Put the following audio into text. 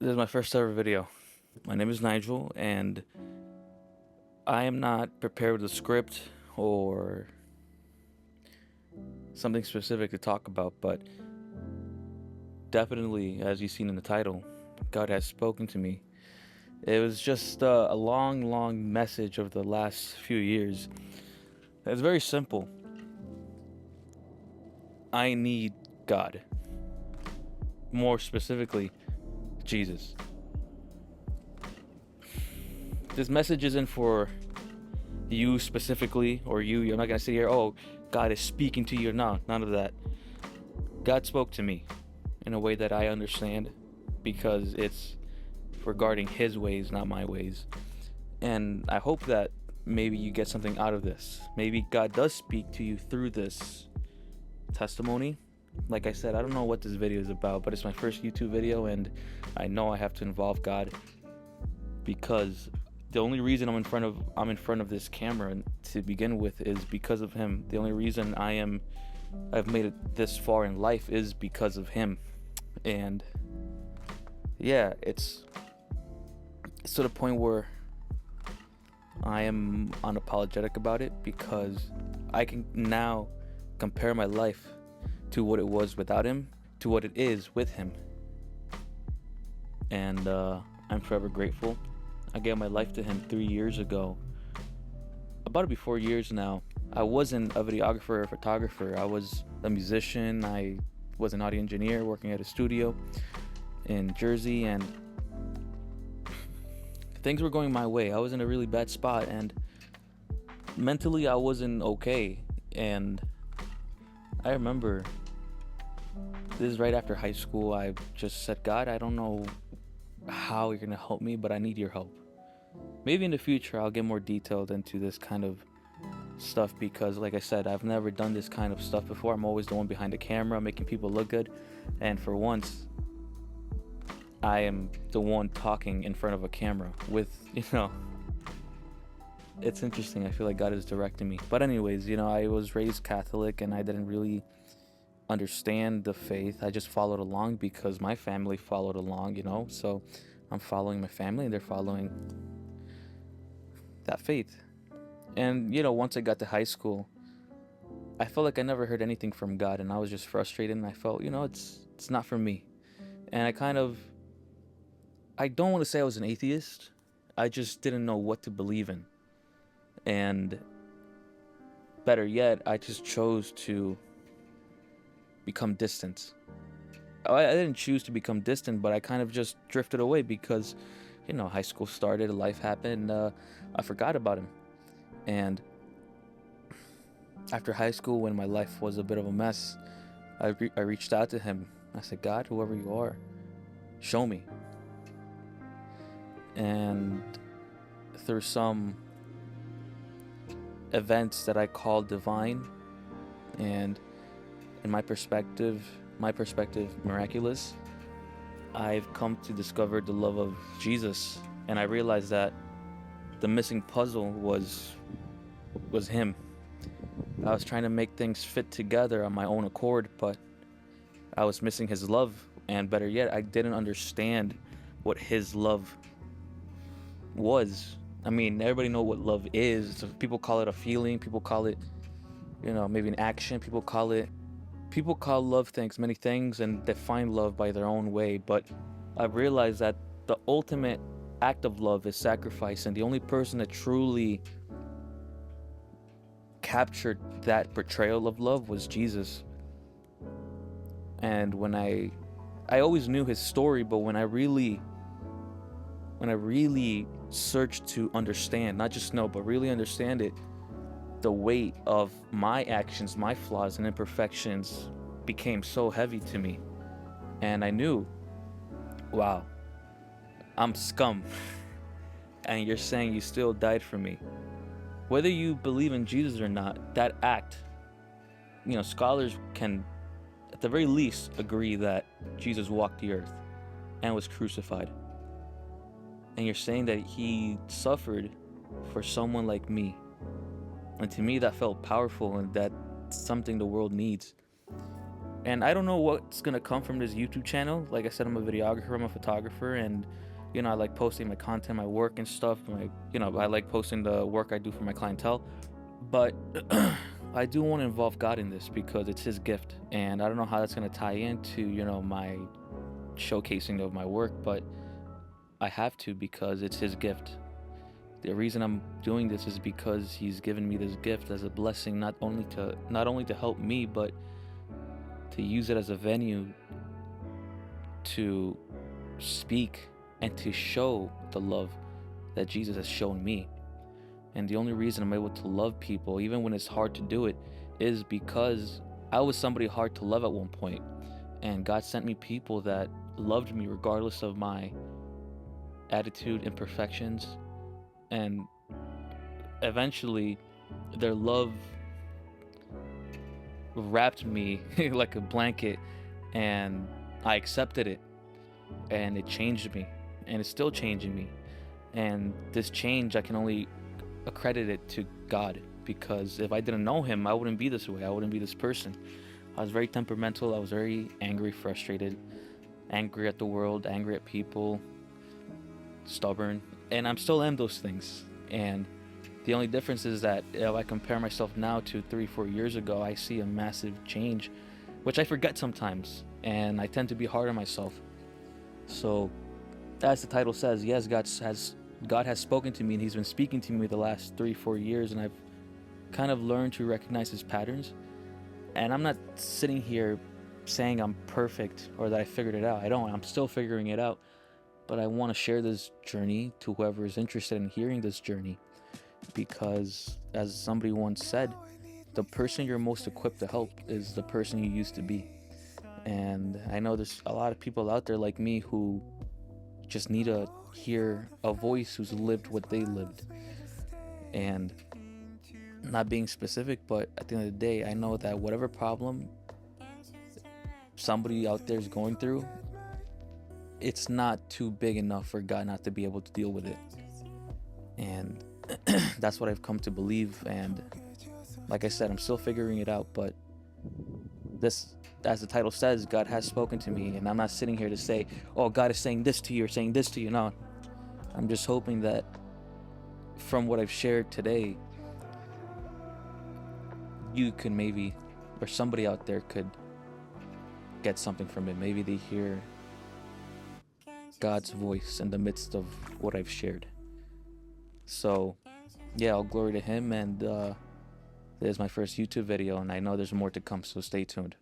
This is my first ever video. My name is Nigel, and I am not prepared with a script or something specific to talk about, but definitely, as you've seen in the title, God has spoken to me. It was just a long, long message of the last few years. It's very simple. I need God. More specifically, Jesus. This message isn't for you specifically or you. You're not going to sit here, oh, God is speaking to you. No, none of that. God spoke to me in a way that I understand because it's regarding His ways, not my ways. And I hope that maybe you get something out of this. Maybe God does speak to you through this testimony. Like I said, I don't know what this video is about, but it's my first YouTube video, and I know I have to involve God because the only reason I'm in front of this camera to begin with is because of Him. The only reason I've made it this far in life is because of Him. And yeah, it's to the point where I am unapologetic about it because I can now compare my life to what it was without Him to what it is with Him. And I'm forever grateful. I gave my life to Him 3 years ago. About to be 4 years now. I wasn't a videographer or photographer. I was a musician. I was an audio engineer working at a studio in Jersey, and things were going my way. I was in a really bad spot, and mentally I wasn't okay. And I remember this is right after high school. I just said, God, I don't know how you're gonna help me, but I need your help. Maybe in the future I'll get more detailed into this kind of stuff because, like I said, I've never done this kind of stuff before. I'm always the one behind the camera making people look good, and for once I am the one talking in front of a camera with, it's interesting. I feel like God is directing me. But anyways, I was raised Catholic and I didn't really understand the faith. I just followed along because my family followed along, so I'm following my family and they're following that faith. And once I got to high school, I felt like I never heard anything from God, and I was just frustrated, and I felt, it's not for me. And I don't want to say I was an atheist. I just didn't know what to believe in. And better yet, I just chose to become distant. I didn't choose to become distant, but I kind of just drifted away because, high school started, life happened, I forgot about Him. And after high school, when my life was a bit of a mess, I reached out to Him. I said, God, whoever you are, show me. And through some events that I call divine, and in my perspective, miraculous, I've come to discover the love of Jesus, and I realized that the missing puzzle was Him. I was trying to make things fit together on my own accord, but I was missing His love, and better yet, I didn't understand what His love was. I mean, everybody know what love is. So people call it a feeling, people call it, maybe an action, people call love things, many things, and define love by their own way. But I've realized that the ultimate act of love is sacrifice, and the only person that truly captured that portrayal of love was Jesus. And when I always knew His story, but when I really searched to understand, not just know, but really understand it, the weight of my actions, my flaws and imperfections became so heavy to me. And I knew, wow, I'm scum. And you're saying you still died for me. Whether you believe in Jesus or not, that act, scholars can at the very least agree that Jesus walked the earth and was crucified. And you're saying that He suffered for someone like me. And to me, that felt powerful, and that's something the world needs. And I don't know what's gonna come from this YouTube channel. Like I said, I'm a videographer, I'm a photographer, and I like posting my content, my work and stuff. I like posting the work I do for my clientele. But I do want to involve God in this because it's His gift, and I don't know how that's gonna tie into my showcasing of my work, but I have to because it's His gift. The reason I'm doing this is because He's given me this gift as a blessing, not only to help me, but to use it as a venue to speak and to show the love that Jesus has shown me. And the only reason I'm able to love people, even when it's hard to do it, is because I was somebody hard to love at one point. And God sent me people that loved me regardless of my attitude, imperfections. And eventually, their love wrapped me like a blanket, and I accepted it. And it changed me. And it's still changing me. And this change, I can only accredit it to God, because if I didn't know Him, I wouldn't be this way. I wouldn't be this person. I was very temperamental. I was very angry, frustrated, angry at the world, angry at people, stubborn, and I still am those things. And the only difference is that if I compare myself now to 3-4 years ago, I see a massive change, which I forget sometimes, and I tend to be hard on myself. So, as the title says, yes, God has spoken to me, and He's been speaking to me the last 3-4 years, and I've kind of learned to recognize His patterns. And I'm not sitting here saying I'm perfect or that I figured it out. I don't. I'm still figuring it out. But I want to share this journey to whoever is interested in hearing this journey, because, as somebody once said, the person you're most equipped to help is the person you used to be. And I know there's a lot of people out there like me who just need to hear a voice who's lived what they lived. And not being specific, but at the end of the day, I know that whatever problem somebody out there is going through, it's not too big enough for God not to be able to deal with it. And that's what I've come to believe. And like I said, I'm still figuring it out, but this, as the title says, God has spoken to me, and I'm not sitting here to say, oh, God is saying this to you or saying this to you. No, I'm just hoping that from what I've shared today, you can maybe, or somebody out there could get something from it. Maybe they hear God's voice in the midst of what I've shared. So yeah, all glory to Him. And this is my first YouTube video, and I know there's more to come, so stay tuned.